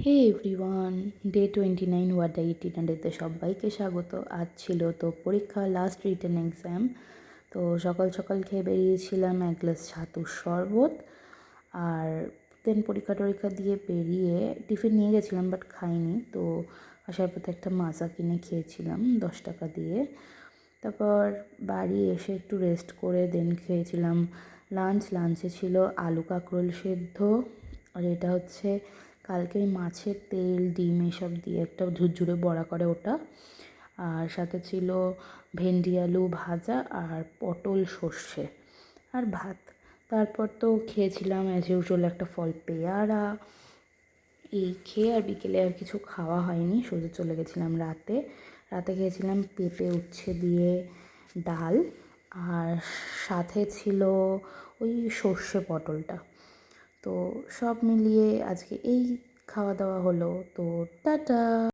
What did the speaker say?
হে everyone, day 29 ওয়াডা ইটিনারিতে সবাইকে স্বাগত। আজ ছিল তো পরীক্ষা, লাস্ট রিটেন এক্সাম। তো সকাল সকাল খেয়ে বেরিয়েছিলাম এক গ্লাস ছাতুর শরবত, আর দেন পরীক্ষা টরীক্ষা দিয়ে বেরিয়ে টিফিন নিয়ে গেছিলাম বাট খাইনি। তো আসার পথে একটা মাজা কিনে খেয়েছিলাম 10 টাকা দিয়ে। তারপর বাড়ি এসে একটু রেস্ট করে দেন খেয়েছিলাম লাঞ্চে ছিল আলু কাঁকরোল সেদ্ধ, আর এটা হচ্ছে কালকে মাছের তেল ডিম এসব দিয়ে একটা ঝুরঝুরে বড়া করে ওটা, আর সাথে ছিল ভেন্ডি আলু ভাজা আর পটল সর্ষে আর ভাত। তারপর তো খেয়েছিলাম অ্যাজ ইউজুয়াল একটা ফল পেয়ারা। এই খেয়ে আর বিকেলে আর কিছু খাওয়া হয়নি, সোজা চলে গেছিলাম রাতে। খেয়েছিলাম পেঁপে উচ্ছে দিয়ে ডাল, আর সাথে ছিল ওই সর্ষে পটলটা। তো সব মিলিয়ে আজকে এই খাওয়া দাওয়া হলো। তো টাটা।